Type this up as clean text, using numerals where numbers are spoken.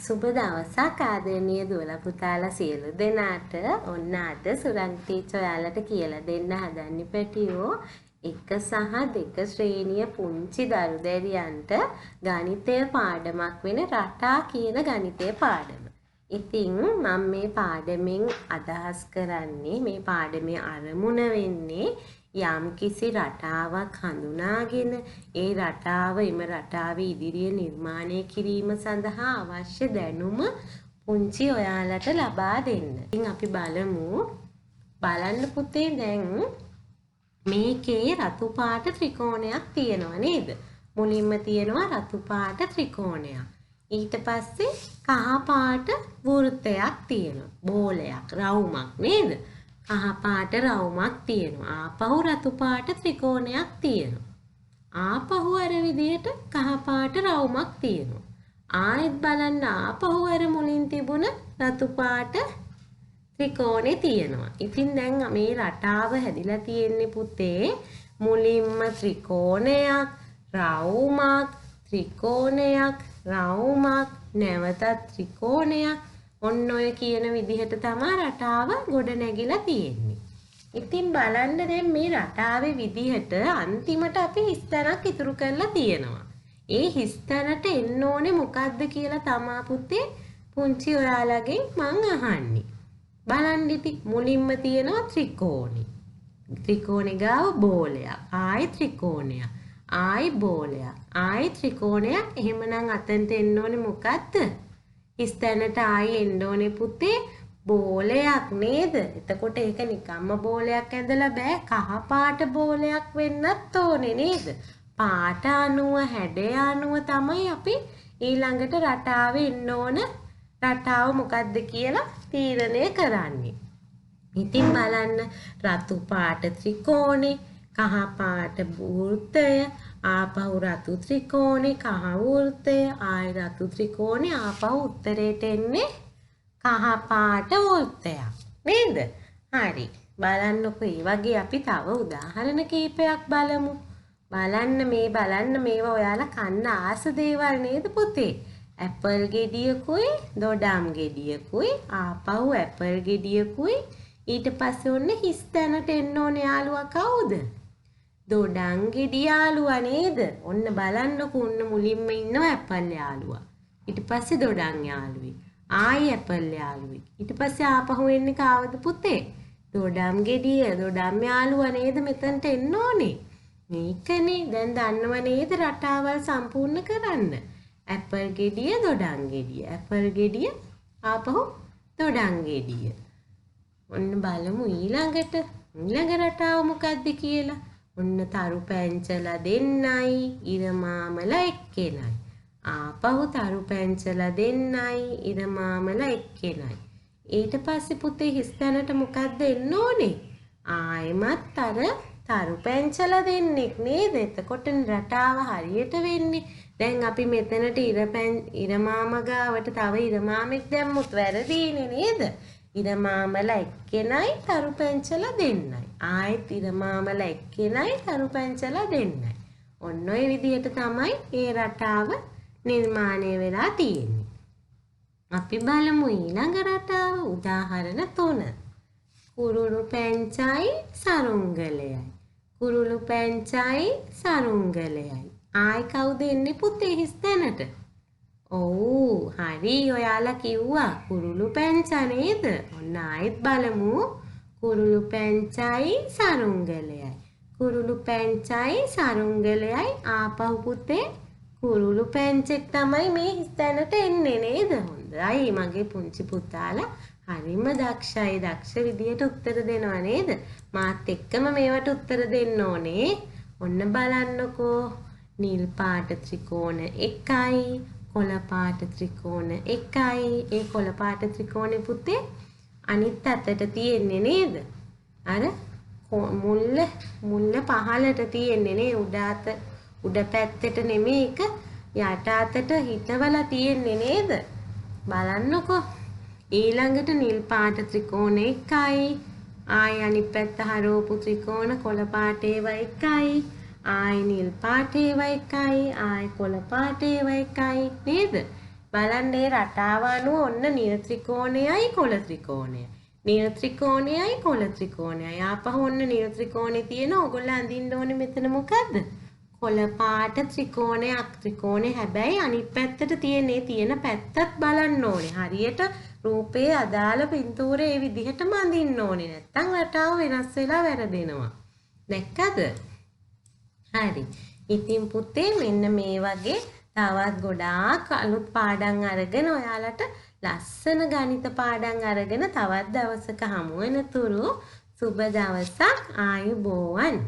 සුබ දවසක් ආදරණීය දුවලා පුතාලා සියලු දෙනාට. ඔන්න අද සුරංග ටීචර් ඔයාලට කියලා දෙන්න හදන්නේ පැටියෝ 1 සහ 2 ශ්‍රේණිය පුංචි දරු දැරියන්ට ගණිතය පාඩමක් වෙන රටා කියන ගණිතය පාඩම. ඉතින් මම මේ පාඩමෙන් අදහස් කරන්නේ මේ පාඩමේ අරමුණ වෙන්නේ යම් කිසි රටාවක් හඳුනාගෙන ඒ රටාව එම රටාවේ ඉදිරියේ නිර්මාණය කිරීම සඳහා අවශ්‍ය දැනුම පුංචි ඔයාලට ලබා දෙන්න. ඉතින් අපි බලන්න පුතේ දැන් මේකේ රතු පාට ත්‍රිකෝණයක් තියෙනවා නේද? මුලින්ම තියෙනවා රතු පාට ත්‍රිකෝණයක්. ඊට පස්සේ කහ පාට වෘත්තයක් තියෙනවා. බෝලයක් රවුමක් නේද? කහ පාට රවුමක් තියෙනවා. ආපහු රතු පාට ත්‍රිකෝණයක් තියෙනවා. ආපහු අර විදිහට කහ පාට රවුමක් තියෙනවා. ආයෙත් බලන්න ආපහු අර මුලින් තිබුණ රතු පාට ත්‍රිකෝණේ තියෙනවා. ඉතින් දැන් මේ රටාව හැදිලා තියෙන්නේ පුතේ මුලින්ම ත්‍රිකෝණයක්, රවුමක්, ත්‍රිකෝණයක්, රවුමක්, නැවතත් ත්‍රිකෝණයක්. ඔන්න ඔය කියන විදිහට තමයි රටාව ගොඩ නැගිලා තියෙන්නේ. ඉතින් බලන්න දැන් මේ රටාවේ විදිහට අන්තිමට අපි හිස්තැනක් ඉතුරු කරලා තියෙනවා. ඒ හිස්තැනට එන්න ඕනේ මොකද්ද කියලා තමා පුතේ පුංචි ඔයාලගෙන් මං අහන්නේ. බලන්න ඉතින් මුලින්ම තියෙනවා ත්‍රිකෝණේ. ත්‍රිකෝණේ ගාව බෝලයක්. ආයි ත්‍රිකෝණයක්. ආයි බෝලයක්. ආයි ත්‍රිකෝණයක්. එහෙමනම් අතෙන්ට එන්න ඕනේ මොකද්ද? හිස්තැනට ආයි එන්න ඕනේ පුතේ බෝලයක් නේද? එතකොට ඒක නිකම්ම බෝලයක් ඇඳලා බෑ. කහ පාට බෝලයක් වෙන්නත් ඕනේ නේද? පාට අණුව හැඩය අණුව තමයි අපි ඊළඟට රටාවේ එන්න ඕන රටාව මොකද්ද කියලා තීරණය කරන්නේ. ඉතින් බලන්න රතු පාට ත්‍රිකෝණේ, කහ පාට වෘත්තය, ආපහු රතු ත්‍රිකෝණේ, කහ වෘත්තය, ආයි රතු ත්‍රිකෝණේ, ආපහු උත්තරයට එන්නේ කහ පාට වෘත්තයක් නේද? හරි. බලන්නකෝ මේ වගේ අපි තව උදාහරණ කීපයක් බලමු. බලන්න මේවා ඔයාලා කන්න ආස දේවල් නේද පුතේ? ඇපල් ගෙඩියකුයි, දොඩම් ගෙඩියකුයි, ආපහු ඇපල් ගෙඩියකුයි. ඊට පස්සේ ඔන්න හිස් තැනට එන්න ඕනේ යාළුවා කවුද? දොඩම් ගෙඩි යාළුවා නේද? ඔන්න බලන්නකෝ ඔන්න මුලින්ම ඉන්නවා ඇපල් යාළුවා. ඊට පස්සේ දොඩම් යාළුවෙක්. ආයි ඇපල් යාළුවෙක්. ඊට පස්සේ ආපහු එන්නේ කාවද පුතේ? දොඩම් ගෙඩිය, දොඩම් යාළුවා නේද මෙතනට එන්න ඕනේ. මේකනේ දැන් දන්නව නේද රටාවල් සම්පූර්ණ කරන්න. ඇපල් ගෙඩිය, දොඩම් ගෙඩිය, ඇපල් ගෙඩිය, ආපහු දොඩම් ගෙඩිය. ඔන්න බලමු ඊළඟ රටාව මොකක්ද කියලා. ඔන්න තරු පැංචලා දෙන්නයි, ඉරමාමලා එක්කෙනයි. ආපහු තරු පැංචලා දෙන්නයි, ඉරමාමලා එක්කෙනයි. ඊට පස්සේ පුතේ හිස්තැනට මොකක්ද එන්න ඕනේ? ආයෙමත් අර තරු පැංචලා දෙන්නෙක් නේද? එතකොට රටාව හරියට වෙන්නේ. දැන් අපි මෙතනට ඉරමාම ගාවට තව ඉරමාමෙක් දැම්මුත් වැරදීනේ නේද? ඉරමාමලා එක්කෙනයි තරු පැංචලා දෙන්නයි. ආයෙත් ඉරමාමලා එක්කෙනයි තරු පැංචලා දෙන්නයි. ඔන්න ඔය විදිහට තමයි මේ රටාව නිර්මාණය වෙලා තියෙන්නේ. අපි බලමු ඊළඟ රටාව උදාහරණ 3. කුරුළු පැංචයි සරුංගලයයි. කුරුළු පැංචයි සරුංගලයයි. ආයි කවුද එන්නේ පුතේ හිස්තැනට? ඔව් හරි ඔයාලා කිව්වා කුරුළු පැංචා නේද? ඔන්න ආයෙත් බලමු කුරුළු පැංචයි සරුංගලයයි. කුරුළු පැංචයි සරුංගලයයි ආපහු පුතේ කුරුළු පැංචෙක් තමයි මේ හිස්තැනට එන්නේ නේද? හොඳයි මගේ පුංචි පුතාලා හරිම දක්ෂයි. දක්ෂ විදියට උත්තර දෙනවා නේද? මාත් එක්කම මේවට උත්තර දෙන්න ඕනේ. ඔන්න බලන්නකෝ නිල් පාට ත්‍රිකෝණ 1යි, කොළ පාට ත්‍රිකෝණ 1යි. ඒ කොළ පාට ත්‍රිකෝණේ පුතේ අනිත් අතට තියෙන්නේ නේද? අර මුල්ල පහළට තියෙන්නේ නේ උඩ පැත්තට නෙමෙයි එක යට අතට හිටවලා තියෙන්නේ නේද? බලන්නකෝ ඊළඟට නිල් පාට ත්‍රිකෝණ 1යි, ආයි අනිත් පැත්ත හරවපු ත්‍රිකෝණ කොළ පාට ඒවා 1යි, ආයි නිල් පාට ඒවා 1යි, ආයි කොළ පාට ඒවා 1යි නේද? බලන්න මේ රටාව අනුව ඔන්න නිල ත්‍රිකෝණයයි කොළ ත්‍රිකෝණයයි. නිල ත්‍රිකෝණයයි කොළ ත්‍රිකෝණයයි. ආපහු ඔන්න නිල ත්‍රිකෝණේ තියෙන ඕගොල්ලෝ අඳින්න ඕනේ මෙතන මොකද්ද? කොළ පාට ත්‍රිකෝණයක්. ත්‍රිකෝණේ හැබැයි අනිත් පැත්තට තියෙන පැත්තත් බලන්න ඕනේ. හරියට රූපේ අදාළ පින්තූරේ ඒ විදිහටම අඳින්න ඕනේ. නැත්තම් රටාව වෙනස් වෙලා වැරදෙනවා. දැක්කද? හරි. ඉතින් පුතේ මෙන්න මේ වගේ තවත් ගොඩාක් අලුත් පාඩම් අරගෙන ඔයාලට ලස්සන ගණිත පාඩම් අරගෙන තවත් දවසක හමු වෙනතුරු සුබ දවසක් ආයුබෝවන්.